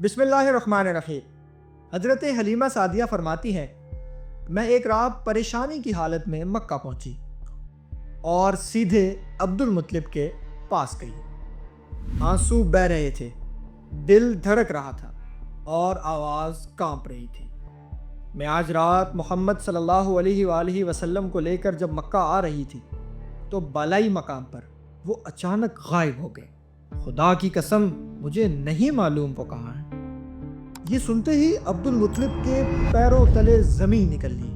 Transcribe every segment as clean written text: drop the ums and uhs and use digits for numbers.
بسم اللہ الرحمن الرحیم۔ حضرت حلیمہ سعدیہ فرماتی ہیں، میں ایک رات پریشانی کی حالت میں مکہ پہنچی اور سیدھے عبد المطلب کے پاس گئی۔ آنسو بہہ رہے تھے، دل دھڑک رہا تھا اور آواز کانپ رہی تھی۔ میں آج رات محمد صلی اللہ علیہ وآلہ وسلم کو لے کر جب مکہ آ رہی تھی تو بالائی مقام پر وہ اچانک غائب ہو گئے۔ خدا کی قسم مجھے نہیں معلوم وہ کہاں ہے۔ یہ سنتے ہی عبد المطلب کے پیروں تلے زمین نکل لی۔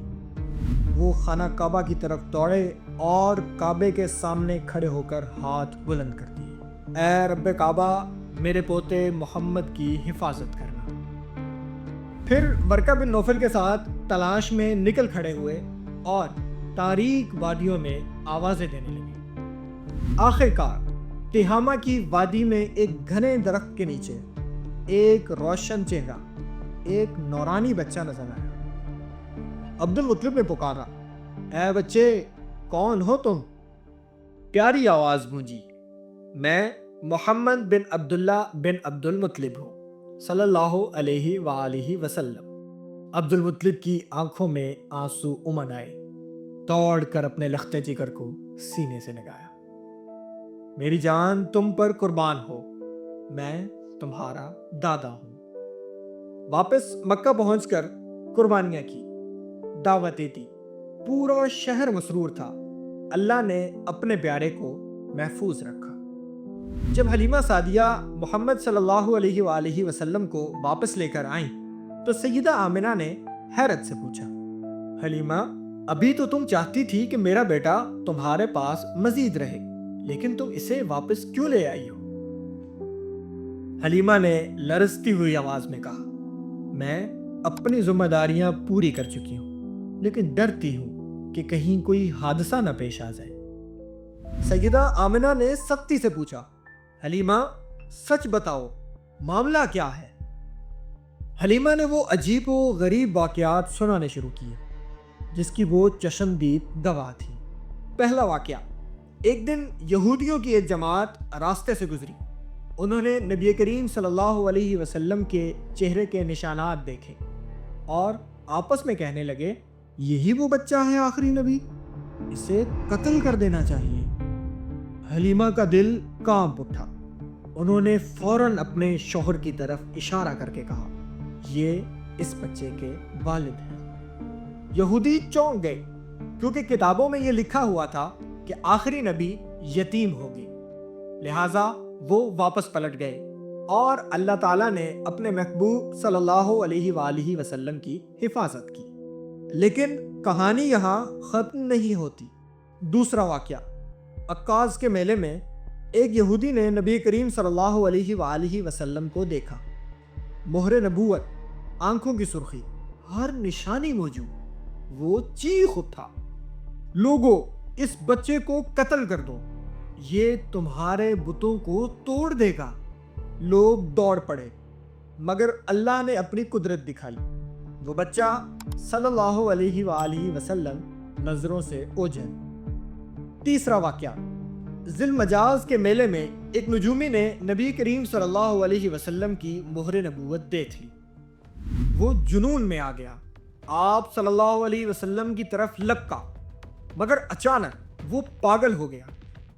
وہ خانہ کعبہ کی طرف دوڑے اور کعبے کے سامنے کھڑے ہو کر ہاتھ بلند کر دیے، اے رب کعبہ، میرے پوتے محمد کی حفاظت کرنا۔ پھر ورقہ بن نوفل کے ساتھ تلاش میں نکل کھڑے ہوئے اور تاریک وادیوں میں آوازیں دینے لگے۔ آخر کار تہامہ کی وادی میں ایک گھنے درخت کے نیچے ایک روشن چہرہ، ایک نورانی بچہ نظر آیا۔ عبد المطلب نے پکارا، اے بچے، کون ہو تم؟ پیاری آواز گونجی، میں محمد بن عبداللہ بن عبد المطلب ہوں، صلی اللہ علیہ وآلہ وسلم۔ عبد المطلب کی آنکھوں میں آنسو امڈ آئے، دوڑ کر اپنے لخت جگر کو سینے سے لگایا۔ میری جان تم پر قربان ہو، میں تمہارا دادا ہوں۔ واپس مکہ پہنچ کر قربانیاں کی، دعوتیں دی، پورا شہر مسرور تھا۔ اللہ نے اپنے پیارے کو محفوظ رکھا۔ جب حلیمہ سعدیہ محمد صلی اللہ علیہ وآلہ وسلم کو واپس لے کر آئیں تو سیدہ آمنہ نے حیرت سے پوچھا، حلیمہ، ابھی تو تم چاہتی تھی کہ میرا بیٹا تمہارے پاس مزید رہے، لیکن تم اسے واپس کیوں لے آئی ہو؟ حلیمہ نے لرزتی ہوئی آواز میں کہا، میں اپنی ذمہ داریاں پوری کر چکی ہوں، لیکن ڈرتی ہوں کہ کہیں کوئی حادثہ نہ پیش آ جائے۔ سیدہ آمنہ نے سختی سے پوچھا، حلیمہ سچ بتاؤ، معاملہ کیا ہے؟ حلیمہ نے وہ عجیب و غریب واقعات سنانے شروع کیے جس کی وہ چشمدید گواہ تھی۔ پہلا واقعہ، ایک دن یہودیوں کی ایک جماعت راستے سے گزری۔ انہوں نے نبی کریم صلی اللہ علیہ وسلم کے چہرے کے نشانات دیکھے اور آپس میں کہنے لگے، یہی وہ بچہ ہے آخری نبی، اسے قتل کر دینا چاہیے۔ حلیمہ کا دل کانپ اٹھا۔ انہوں نے فوراً اپنے شوہر کی طرف اشارہ کر کے کہا، یہ اس بچے کے والد ہیں۔ یہودی چونک گئے کیونکہ کتابوں میں یہ لکھا ہوا تھا کہ آخری نبی یتیم ہوگی، لہٰذا وہ واپس پلٹ گئے اور اللہ تعالیٰ نے اپنے محبوب صلی اللہ علیہ وآلہ وسلم کی حفاظت کی۔ لیکن کہانی یہاں ختم نہیں ہوتی۔ دوسرا واقعہ، عکاظ کے میلے میں ایک یہودی نے نبی کریم صلی اللہ علیہ وآلہ وسلم کو دیکھا۔ مہر نبوت، آنکھوں کی سرخی، ہر نشانی موجود۔ وہ چیخ اٹھا، لوگوں، اس بچے کو قتل کر دو، یہ تمہارے بتوں کو توڑ دے گا۔ لوگ دوڑ پڑے، مگر اللہ نے اپنی قدرت دکھائی۔ وہ بچہ صلی اللہ علیہ وآلہ وسلم نظروں سے اوجھل۔ تیسرا واقعہ، ذی المجاز کے میلے میں ایک نجومی نے نبی کریم صلی اللہ علیہ وسلم کی مہر نبوت دیکھ لی۔ وہ جنون میں آ گیا، آپ صلی اللہ علیہ وسلم کی طرف لپکا، مگر اچانک وہ پاگل ہو گیا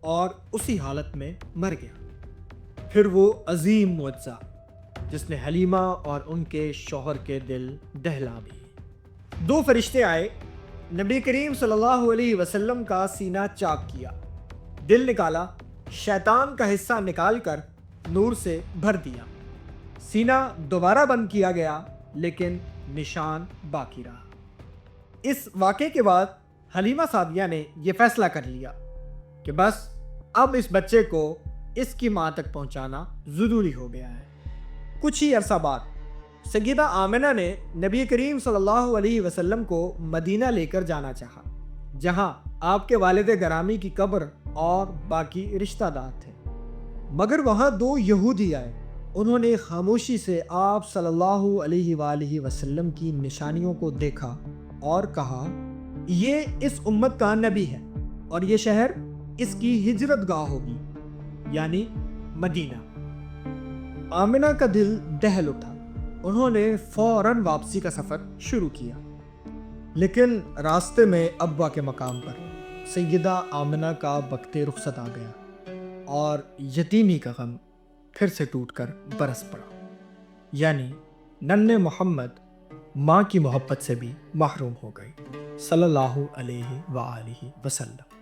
اور اسی حالت میں مر گیا۔ پھر وہ عظیم معجزہ جس نے حلیمہ اور ان کے شوہر کے دل دہلا دیے۔ دو فرشتے آئے، نبی کریم صلی اللہ علیہ وسلم کا سینہ چاک کیا، دل نکالا، شیطان کا حصہ نکال کر نور سے بھر دیا۔ سینہ دوبارہ بند کیا گیا لیکن نشان باقی رہا۔ اس واقعے کے بعد حلیمہ سعدیہ نے یہ فیصلہ کر لیا کہ بس اب اس بچے کو اس کی ماں تک پہنچانا ضروری ہو گیا ہے۔ کچھ ہی عرصہ بعد سیدہ آمنہ نے نبی کریم صلی اللہ علیہ وسلم کو مدینہ لے کر جانا چاہا، جہاں آپ کے والد گرامی کی قبر اور باقی رشتہ دار تھے، مگر وہاں دو یہودی آئے۔ انہوں نے خاموشی سے آپ صلی اللہ علیہ وآلہ وسلم کی نشانیوں کو دیکھا اور کہا، یہ اس امت کا نبی ہے اور یہ شہر اس کی ہجرت گاہ ہوگی، یعنی مدینہ۔ آمنہ کا دل دہل اٹھا۔ انہوں نے فوراً واپسی کا سفر شروع کیا، لیکن راستے میں ابا کے مقام پر سیدہ آمنہ کا وقت رخصت آ گیا اور یتیمی کا غم پھر سے ٹوٹ کر برس پڑا، یعنی ننھے محمد ماں کی محبت سے بھی محروم ہو گئی، صلی اللہ علیہ وآلہ وسلم۔